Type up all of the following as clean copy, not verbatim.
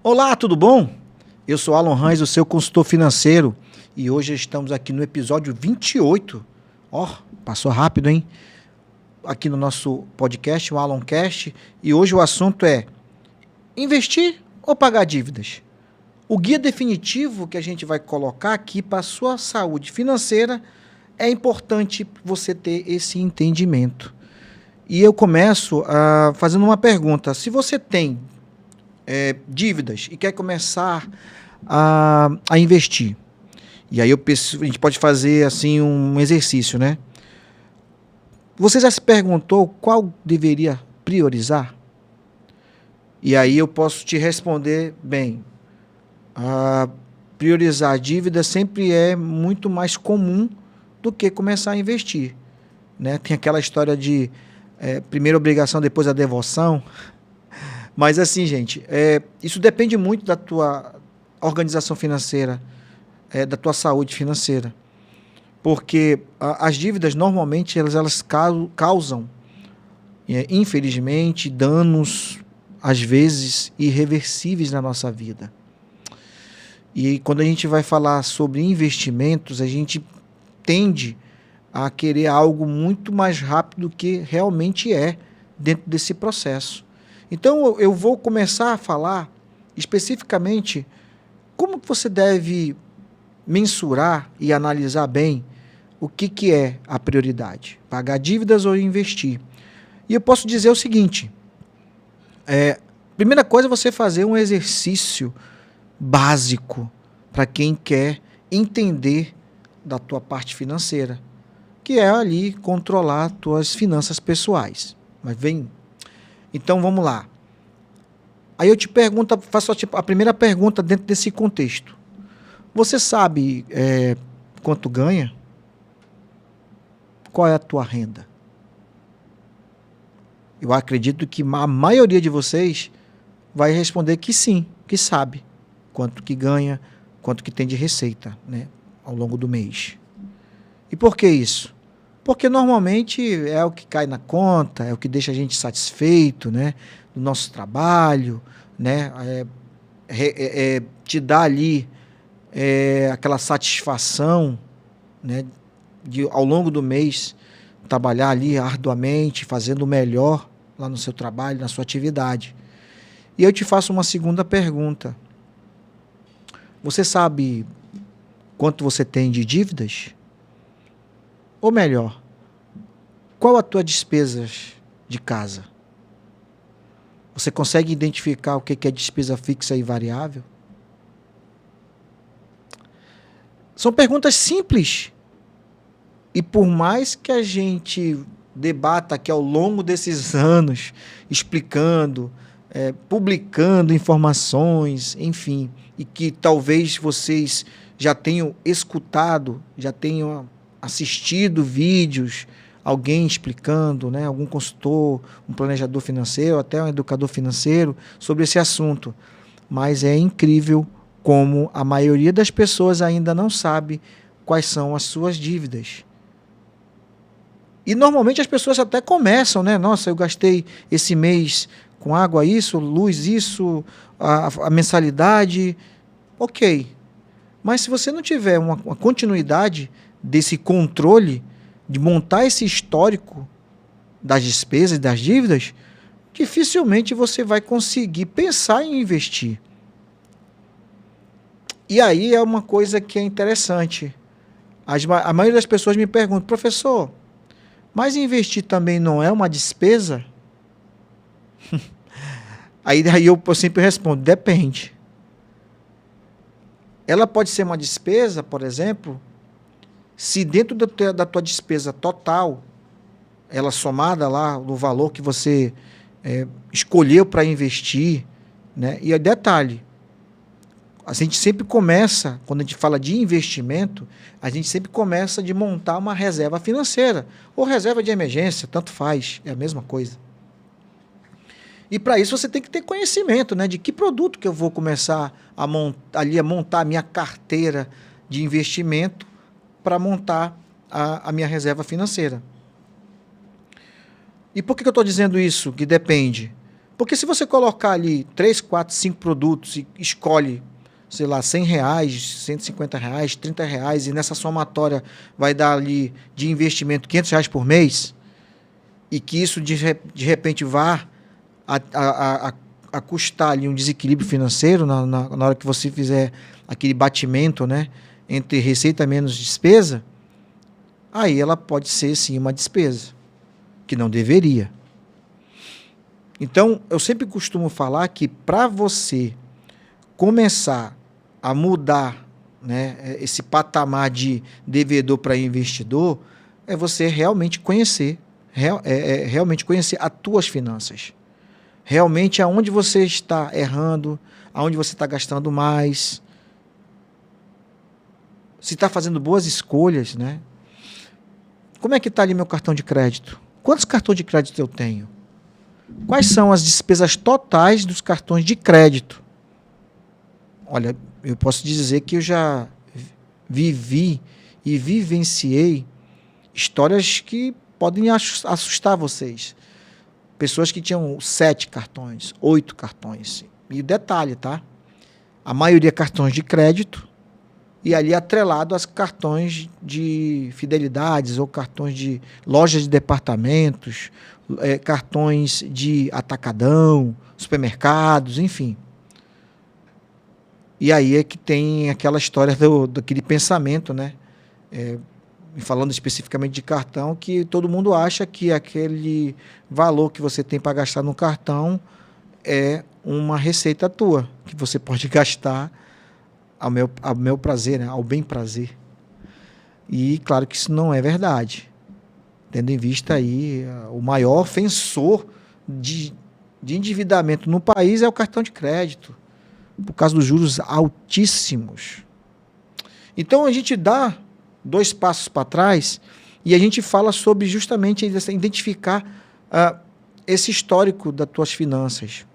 Olá, tudo bom? Eu sou Alan Rães, o seu consultor financeiro, e hoje estamos aqui no episódio 28. Ó, passou rápido, hein? Aqui no nosso podcast, o Alancast, e hoje o assunto é investir ou pagar dívidas? O guia definitivo que a gente vai colocar aqui para a sua saúde financeira é importante você ter esse entendimento. E eu começo fazendo uma pergunta. Se você tem dívidas e quer começar a investir, e aí a gente pode fazer assim um exercício, né? Você já se perguntou qual deveria priorizar? E aí eu posso te responder, bem, priorizar a dívida sempre é muito mais comum do que começar a investir, né? Tem aquela história de primeira obrigação, depois a devoção. Mas assim, gente, isso depende muito da tua organização financeira, da tua saúde financeira. Porque as dívidas, normalmente, elas causam, infelizmente, danos, às vezes, irreversíveis na nossa vida. E quando a gente vai falar sobre investimentos, a gente tende a querer algo muito mais rápido do que realmente é dentro desse processo. Então, eu vou começar a falar especificamente como você deve mensurar e analisar bem o que é a prioridade, pagar dívidas ou investir. E eu posso dizer o seguinte, primeira coisa é você fazer um exercício básico para quem quer entender da tua parte financeira, que é ali controlar tuas finanças pessoais. Mas então vamos lá. Aí eu te pergunto, faço a primeira pergunta dentro desse contexto. Você sabe quanto ganha? Qual é a tua renda? Eu acredito que a maioria de vocês vai responder que sim, que sabe quanto que ganha, quanto que tem de receita, né, ao longo do mês. E por que isso? Porque normalmente é o que cai na conta, é o que deixa a gente satisfeito, né, do nosso trabalho, né, te dá ali aquela satisfação, né, de ao longo do mês trabalhar ali arduamente, fazendo o melhor lá no seu trabalho, na sua atividade. E eu te faço uma segunda pergunta. Você sabe quanto você tem de dívidas? Ou melhor, qual a tua despesas de casa? Você consegue identificar o que é despesa fixa e variável? São perguntas simples. E por mais que a gente debata aqui ao longo desses anos, explicando, publicando informações, enfim, e que talvez vocês já tenham escutado, já tenham assistido vídeos, alguém explicando, né, algum consultor, um planejador financeiro, até um educador financeiro, sobre esse assunto. Mas é incrível como a maioria das pessoas ainda não sabe quais são as suas dívidas. E normalmente as pessoas até começam, né? Nossa, eu gastei esse mês com água isso, luz isso, a mensalidade. Ok. Mas se você não tiver uma continuidade desse controle, de montar esse histórico das despesas e das dívidas, dificilmente você vai conseguir pensar em investir. E aí é uma coisa que é interessante. A maioria das pessoas me pergunta, professor, mas investir também não é uma despesa? Aí eu sempre respondo, depende. Ela pode ser uma despesa, por exemplo, se dentro da tua despesa total, ela somada lá no valor que você escolheu para investir, né? E detalhe, a gente sempre começa, quando a gente fala de investimento, a gente sempre começa de montar uma reserva financeira, ou reserva de emergência, tanto faz, é a mesma coisa. E para isso você tem que ter conhecimento, né, de que produto que eu vou começar a montar a minha carteira de investimento para montar a minha reserva financeira. E por que eu estou dizendo isso, que depende? Porque se você colocar ali 3, 4, 5 produtos e escolhe, sei lá, R$100, R$150, R$30, e nessa somatória vai dar ali de investimento R$500 por mês, e que isso de repente vá a custar ali um desequilíbrio financeiro na hora que você fizer aquele batimento, né, entre receita menos despesa, aí ela pode ser sim uma despesa, que não deveria. Então, eu sempre costumo falar que para você começar a mudar, né, esse patamar de devedor para investidor, é você realmente conhecer, realmente conhecer as tuas finanças. Realmente aonde você está errando, aonde você está gastando mais, se está fazendo boas escolhas, né? Como é que está ali meu cartão de crédito? Quantos cartões de crédito eu tenho? Quais são as despesas totais dos cartões de crédito? Olha, eu posso dizer que eu já vivi e vivenciei histórias que podem assustar vocês. Pessoas que tinham 7 cartões, 8 cartões. E detalhe, tá? A maioria cartões de crédito e ali atrelado aos cartões de fidelidades ou cartões de lojas de departamentos, cartões de atacadão, supermercados, enfim. E aí é que tem aquela história daquele pensamento, né? Falando especificamente de cartão, que todo mundo acha que aquele valor que você tem para gastar no cartão é uma receita tua, que você pode gastar ao meu prazer, né? Ao bem prazer. E claro que isso não é verdade. Tendo em vista aí o maior ofensor de endividamento no país é o cartão de crédito, por causa dos juros altíssimos. Então a gente dá 2 passos para trás e a gente fala sobre justamente identificar esse histórico das tuas finanças.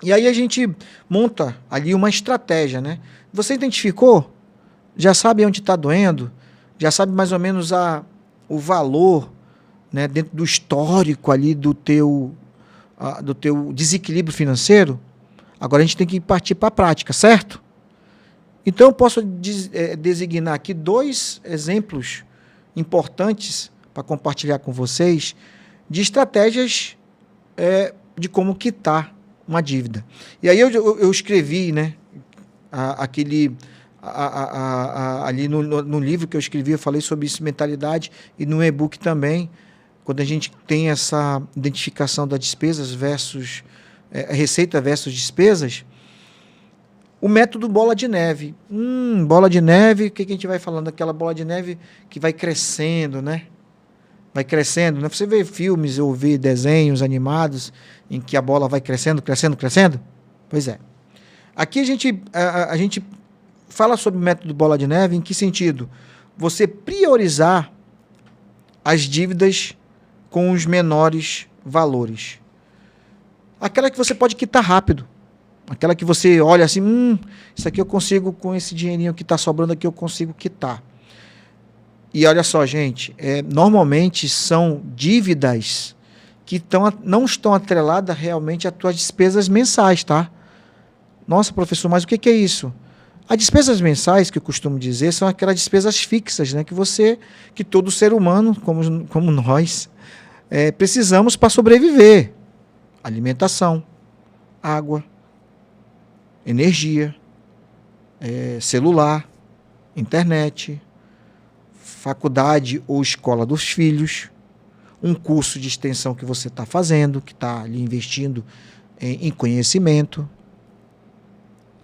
E aí a gente monta ali uma estratégia, né? Você identificou? Já sabe onde está doendo? Já sabe mais ou menos o valor, né, dentro do histórico ali do teu desequilíbrio financeiro? Agora a gente tem que partir para a prática, certo? Então eu posso designar aqui 2 exemplos importantes para compartilhar com vocês de estratégias de como quitar uma dívida. E aí eu escrevi, né, ali no livro que eu escrevi, eu falei sobre isso, mentalidade, e no e-book também, quando a gente tem essa identificação das despesas versus receita versus despesas, o método bola de neve. Bola de neve, o que a gente vai falando? Aquela bola de neve que vai crescendo, né? Vai crescendo, né? Você vê filmes ou vê desenhos animados em que a bola vai crescendo, crescendo, crescendo? Pois é. Aqui a gente fala sobre o método bola de neve, em que sentido? Você priorizar as dívidas com os menores valores. Aquela que você pode quitar rápido. Aquela que você olha assim, isso aqui eu consigo, com esse dinheirinho que está sobrando aqui, eu consigo quitar. E olha só, gente, normalmente são dívidas que não estão atreladas realmente às tuas despesas mensais, tá? Nossa, professor, mas o que é isso? As despesas mensais, que eu costumo dizer, são aquelas despesas fixas, né, que todo ser humano, como nós, precisamos para sobreviver. Alimentação, água, energia, celular, internet, faculdade ou escola dos filhos, um curso de extensão que você está fazendo, que está ali investindo em conhecimento.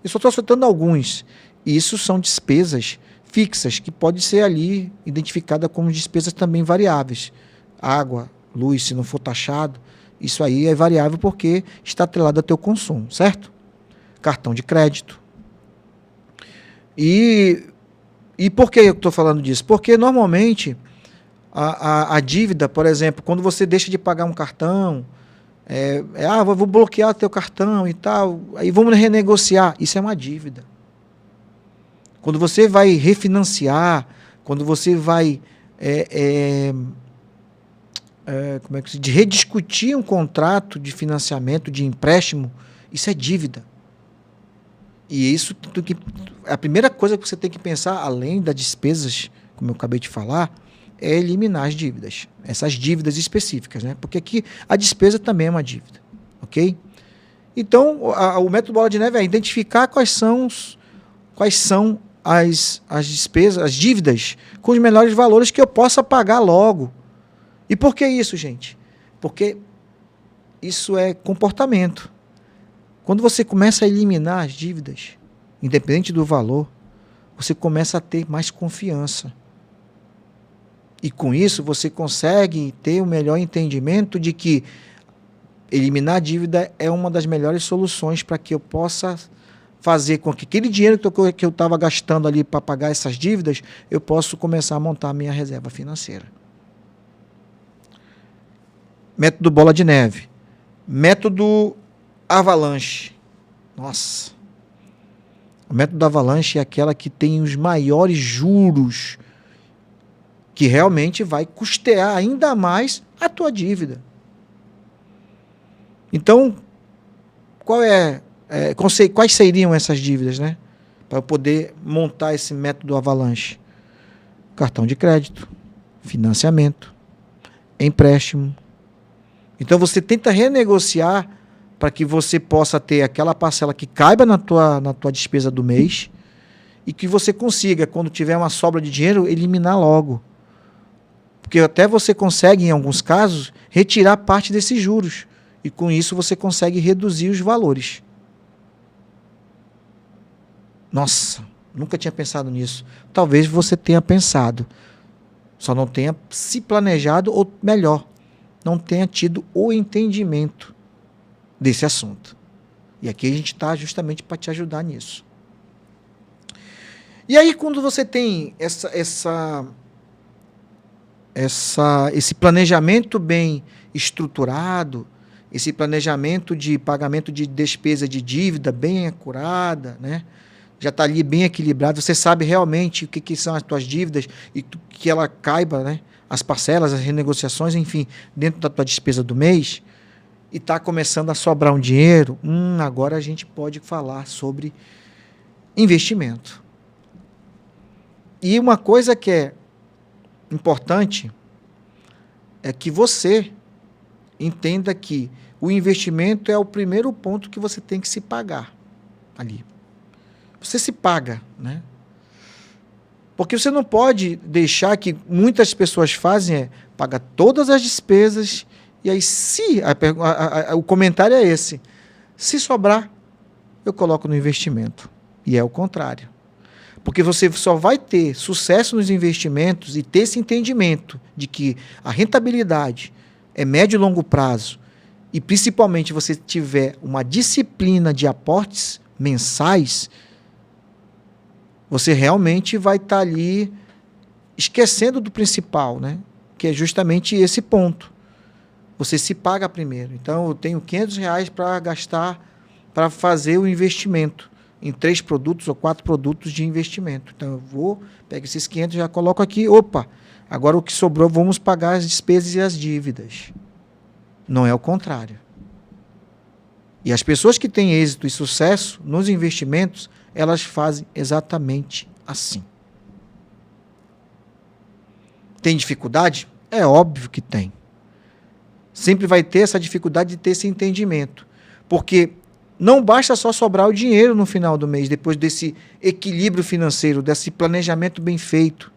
Eu só estou citando alguns. Isso são despesas fixas, que pode ser ali identificada como despesas também variáveis. Água, luz, se não for taxado, isso aí é variável porque está atrelado ao teu consumo, certo? Cartão de crédito. E por que eu estou falando disso? Porque normalmente a dívida, por exemplo, quando você deixa de pagar um cartão, vou bloquear teu cartão e tal, aí vamos renegociar. Isso é uma dívida. Quando você vai refinanciar, quando você vai de rediscutir um contrato de financiamento, de empréstimo, isso é dívida. E isso, a primeira coisa que você tem que pensar, além das despesas, como eu acabei de falar, é eliminar as dívidas. Essas dívidas específicas, né? Porque aqui a despesa também é uma dívida, ok? Então, o método Bola de Neve é identificar quais são as despesas, as dívidas com os melhores valores que eu possa pagar logo. E por que isso, gente? Porque isso é comportamento. Quando você começa a eliminar as dívidas, independente do valor, você começa a ter mais confiança. E com isso você consegue ter o melhor entendimento de que eliminar a dívida é uma das melhores soluções para que eu possa fazer com que aquele dinheiro que eu estava gastando ali para pagar essas dívidas, eu possa começar a montar a minha reserva financeira. Método Bola de Neve. Método Avalanche. Nossa. O método Avalanche é aquela que tem os maiores juros, que realmente vai custear ainda mais a tua dívida. Então, quais seriam essas dívidas, né? Para eu poder montar esse método Avalanche? Cartão de crédito, financiamento, empréstimo. Então você tenta renegociar para que você possa ter aquela parcela que caiba na tua despesa do mês e que você consiga, quando tiver uma sobra de dinheiro, eliminar logo. Porque até você consegue, em alguns casos, retirar parte desses juros. E com isso você consegue reduzir os valores. Nossa, nunca tinha pensado nisso. Talvez você tenha pensado, só não tenha se planejado, ou melhor, não tenha tido o entendimento desse assunto. E aqui a gente está justamente para te ajudar nisso. E aí, quando você tem esse planejamento bem estruturado, esse planejamento de pagamento de despesa de dívida bem acurada, né? Já está ali bem equilibrado, você sabe realmente o que são as tuas dívidas e que ela caiba, né? As parcelas, as renegociações, enfim, dentro da tua despesa do mês, e está começando a sobrar um dinheiro, agora a gente pode falar sobre investimento. E uma coisa que é importante é que você entenda que o investimento é o primeiro ponto que você tem que se pagar ali. Você se paga, né? Porque você não pode deixar que muitas pessoas fazem pagar todas as despesas e aí o comentário é esse. Se sobrar, eu coloco no investimento. E é o contrário. Porque você só vai ter sucesso nos investimentos e ter esse entendimento de que a rentabilidade é médio e longo prazo e principalmente você tiver uma disciplina de aportes mensais, você realmente vai estar ali esquecendo do principal, né? Que é justamente esse ponto. Você se paga primeiro. Então, eu tenho R$500 para gastar para fazer o investimento em 3 produtos ou 4 produtos de investimento. Então, eu pego esses 500 e já coloco aqui. Opa, agora o que sobrou, vamos pagar as despesas e as dívidas. Não é o contrário. E as pessoas que têm êxito e sucesso nos investimentos, elas fazem exatamente assim. Tem dificuldade? É óbvio que tem. Sempre vai ter essa dificuldade de ter esse entendimento. Porque não basta só sobrar o dinheiro no final do mês, depois desse equilíbrio financeiro, desse planejamento bem feito.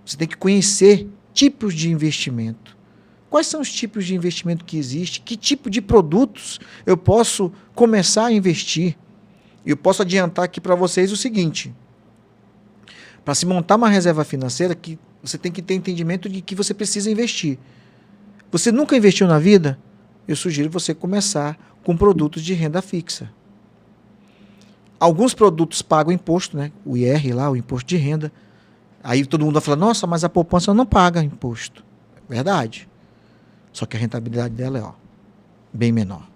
Você tem que conhecer tipos de investimento. Quais são os tipos de investimento que existem? Que tipo de produtos eu posso começar a investir? Eu posso adiantar aqui para vocês o seguinte. Para se montar uma reserva financeira, que você tem que ter entendimento de que você precisa investir. Você nunca investiu na vida? Eu sugiro você começar com produtos de renda fixa. Alguns produtos pagam imposto, né? O IR lá, o imposto de renda. Aí todo mundo vai falar, nossa, mas a poupança não paga imposto. Verdade. Só que a rentabilidade dela é bem menor.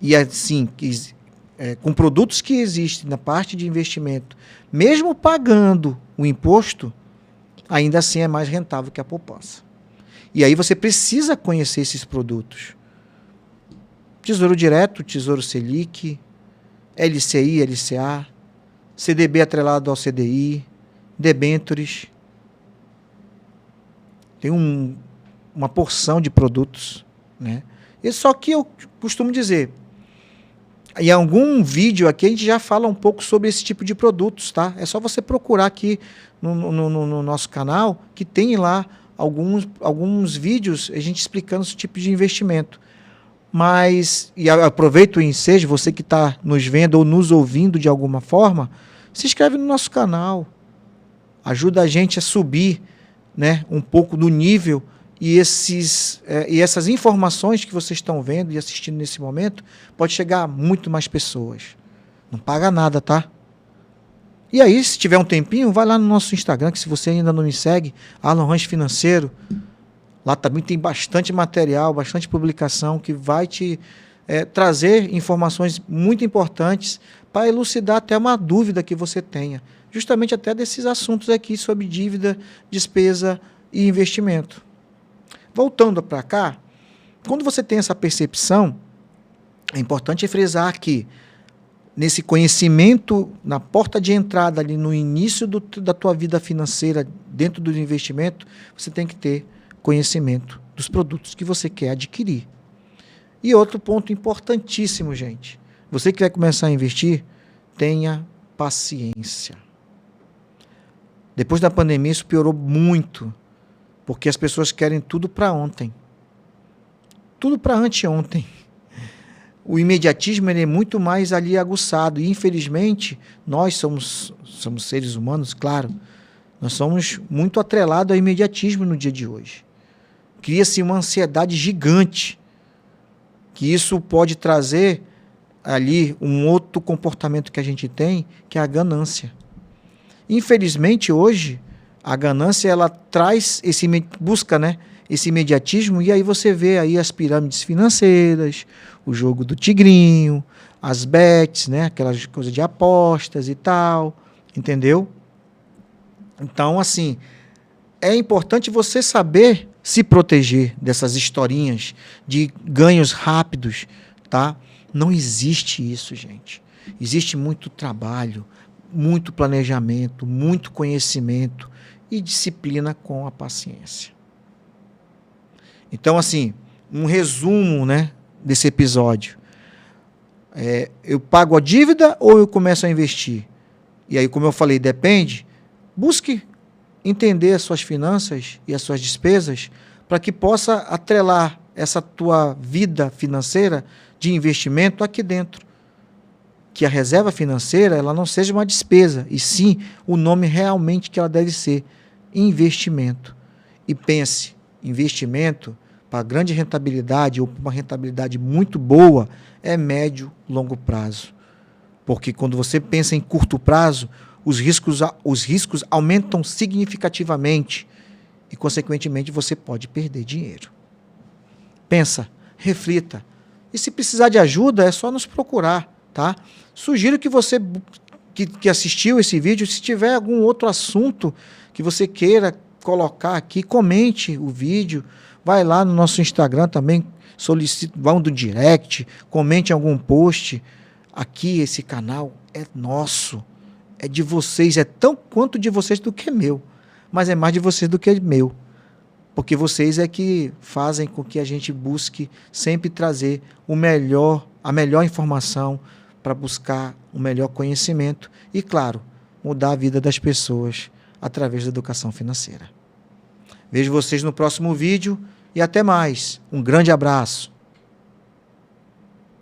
E assim, com produtos que existem na parte de investimento, mesmo pagando o imposto, ainda assim é mais rentável que a poupança. E aí você precisa conhecer esses produtos. Tesouro Direto, Tesouro Selic, LCI, LCA, CDB atrelado ao CDI, debêntures. Tem uma porção de produtos, né? E só que eu costumo dizer, em algum vídeo aqui a gente já fala um pouco sobre esse tipo de produtos, tá? É só você procurar aqui no nosso canal, que tem lá alguns vídeos a gente explicando esse tipo de investimento. Mas, e aproveito o ensejo, você que está nos vendo ou nos ouvindo de alguma forma, se inscreve no nosso canal, ajuda a gente a subir, né, um pouco do nível e essas informações que vocês estão vendo e assistindo nesse momento pode chegar a muito mais pessoas. Não paga nada, tá? E aí, se tiver um tempinho, vai lá no nosso Instagram, que se você ainda não me segue, Alan Ramos Financeiro, lá também tem bastante material, bastante publicação que vai te trazer informações muito importantes para elucidar até uma dúvida que você tenha, justamente até desses assuntos aqui sobre dívida, despesa e investimento. Voltando para cá, quando você tem essa percepção, é importante frisar que nesse conhecimento, na porta de entrada ali no início da tua vida financeira, dentro do investimento, você tem que ter conhecimento dos produtos que você quer adquirir. E outro ponto importantíssimo, gente. Você que vai começar a investir, tenha paciência. Depois da pandemia, isso piorou muito, porque as pessoas querem tudo para ontem. Tudo para anteontem. O imediatismo ele é muito mais ali aguçado. E, infelizmente, nós somos seres humanos, claro, nós somos muito atrelados ao imediatismo no dia de hoje. Cria-se uma ansiedade gigante, que isso pode trazer ali um outro comportamento que a gente tem, que é a ganância. Infelizmente, hoje, a ganância ela traz busca, né, esse imediatismo, e aí você vê aí as pirâmides financeiras, o jogo do tigrinho, as bets, né, aquelas coisas de apostas e tal, entendeu? Então, assim, é importante você saber se proteger dessas historinhas de ganhos rápidos, tá? Não existe isso, gente. Existe muito trabalho, muito planejamento, muito conhecimento e disciplina com a paciência. Então, assim, um resumo, né, desse episódio. Eu pago a dívida ou eu começo a investir? E aí, como eu falei, depende. Busque entender as suas finanças e as suas despesas para que possa atrelar essa tua vida financeira de investimento aqui dentro. Que a reserva financeira ela não seja uma despesa, e sim o nome realmente que ela deve ser, investimento. E pense, investimento para grande rentabilidade ou para uma rentabilidade muito boa é médio, longo prazo. Porque quando você pensa em curto prazo, os riscos aumentam significativamente e, consequentemente, você pode perder dinheiro. Pensa, reflita. E se precisar de ajuda, é só nos procurar, tá? Sugiro que você que assistiu esse vídeo, se tiver algum outro assunto que você queira colocar aqui, comente o vídeo, vai lá no nosso Instagram também, vá no direct, comente algum post. Aqui, esse canal é nosso. É de vocês, é tão quanto de vocês do que meu, mas é mais de vocês do que meu, porque vocês é que fazem com que a gente busque sempre trazer a melhor informação para buscar o melhor conhecimento e, claro, mudar a vida das pessoas através da educação financeira. Vejo vocês no próximo vídeo e até mais. Um grande abraço.